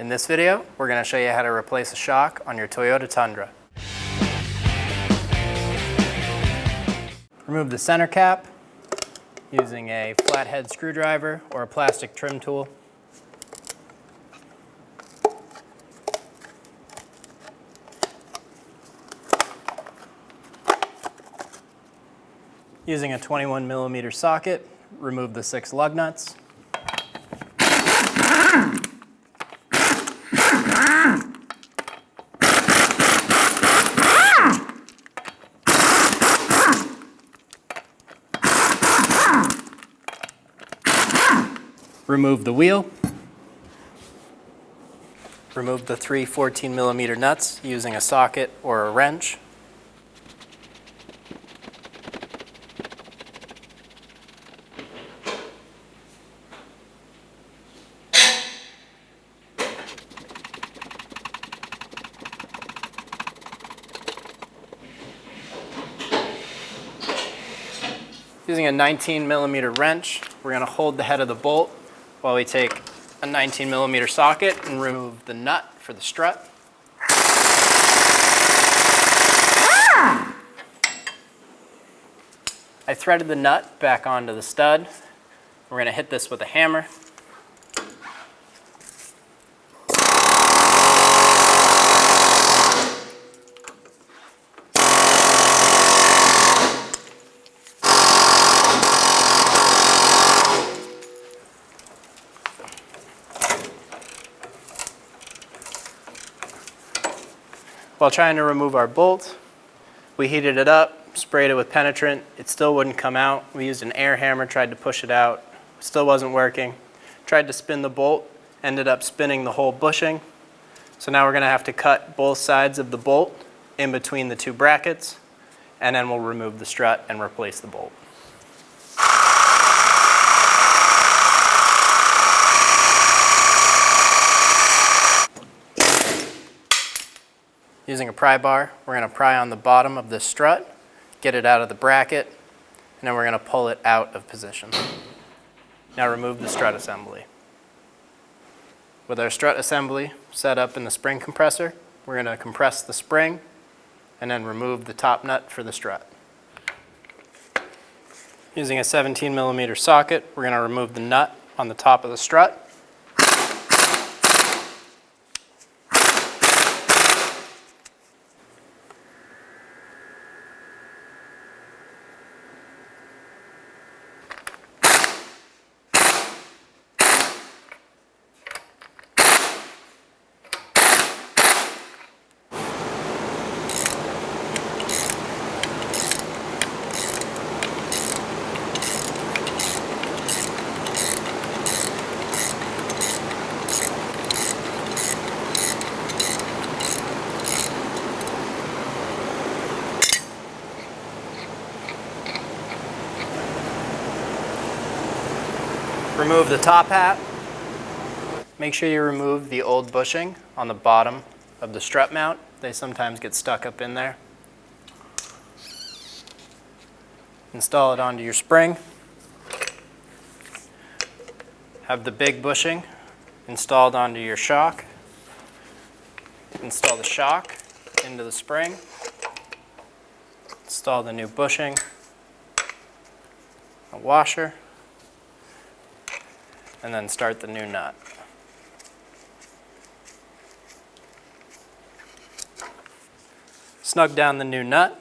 In this video, we're going to show you how to replace a shock on your Toyota Tundra. Remove the center cap using a flathead screwdriver or a plastic trim tool. Using a 21mm socket, remove the 6 lug nuts. Remove the wheel. Remove the 3 14mm nuts using a socket or a wrench. Using a 19mm wrench, we're going to hold the head of the bolt while we take a 19mm socket and remove the nut for the strut. I threaded the nut back onto the stud. We're going to hit this with a hammer. While trying to remove our bolt, we heated it up, sprayed it with penetrant. It still wouldn't come out. We used an air hammer, tried to push it out. Still wasn't working. Tried to spin the bolt, ended up spinning the whole bushing. So now we're going to have to cut both sides of the bolt in between the 2 brackets, and then we'll remove the strut and replace the bolt. Using a pry bar, we're going to pry on the bottom of this strut, get it out of the bracket, and then we're going to pull it out of position. Now remove the strut assembly. With our strut assembly set up in the spring compressor, we're going to compress the spring and then remove the top nut for the strut. Using a 17mm socket, we're going to remove the nut on the top of the strut. Remove the top hat. Make sure you remove the old bushing on the bottom of the strut mount. They sometimes get stuck up in there. Install it onto your spring. Have the big bushing installed onto your shock. Install the shock into the spring. Install the new bushing, a washer, and then start the new nut. Snug down the new nut.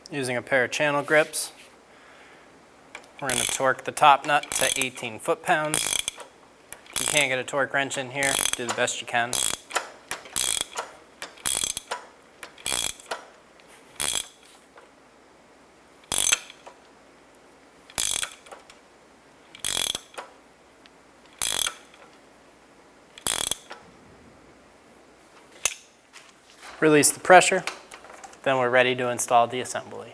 Using a pair of channel grips, we're going to torque the top nut to 18 foot-pounds. If you can't get a torque wrench in here, do the best you can. Release the pressure, then we're ready to install the assembly.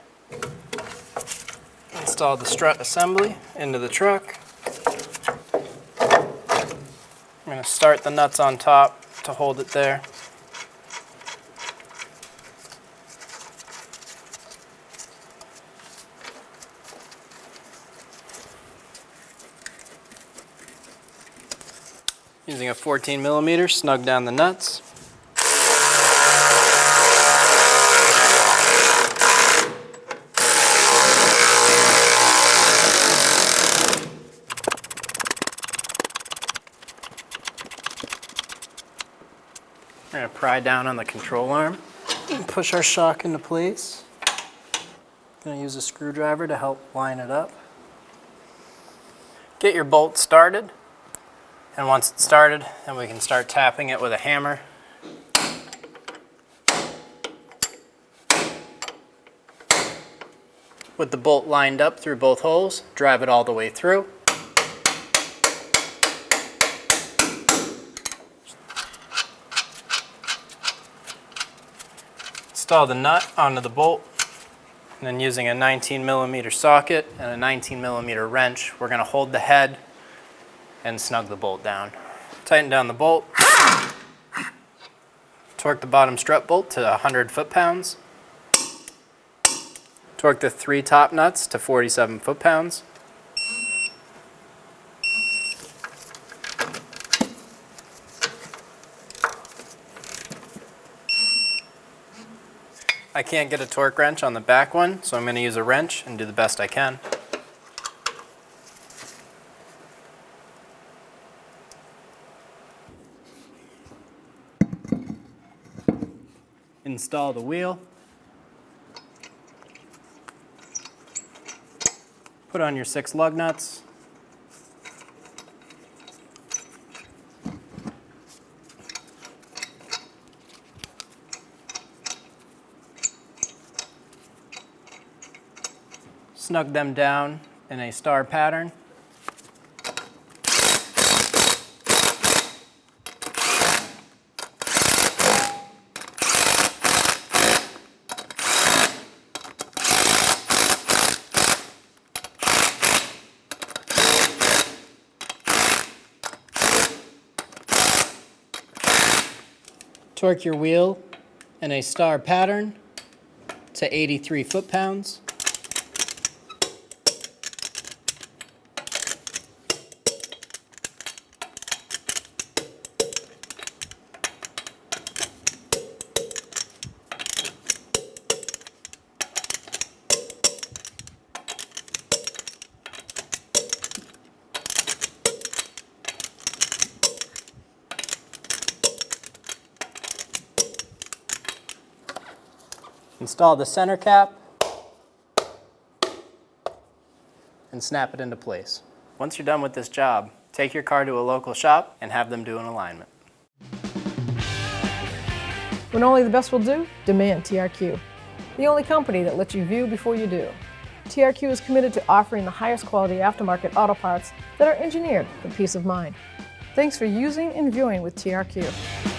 Install the strut assembly into the truck. I'm going to start the nuts on top to hold it there. Using a 14mm, snug down the nuts. We're going to pry down on the control arm and push our shock into place. Going to use a screwdriver to help line it up. Get your bolt started, and once it's started, then we can start tapping it with a hammer. With the bolt lined up through both holes, drive it all the way through. Install the nut onto the bolt, and then using a 19mm socket and a 19mm wrench, we're going to hold the head and snug the bolt down. Tighten down the bolt. Torque the bottom strut bolt to 100 foot-pounds. Torque the 3 top nuts to 47 foot-pounds. I can't get a torque wrench on the back one, so I'm going to use a wrench and do the best I can. Install the wheel. Put on your 6 lug nuts. Snug them down in a star pattern. Torque your wheel in a star pattern to 83 foot-pounds. Install the center cap and snap it into place. Once you're done with this job, take your car to a local shop and have them do an alignment. When only the best will do, demand TRQ. The only company that lets you view before you do. TRQ is committed to offering the highest quality aftermarket auto parts that are engineered for peace of mind. Thanks for using and viewing with TRQ.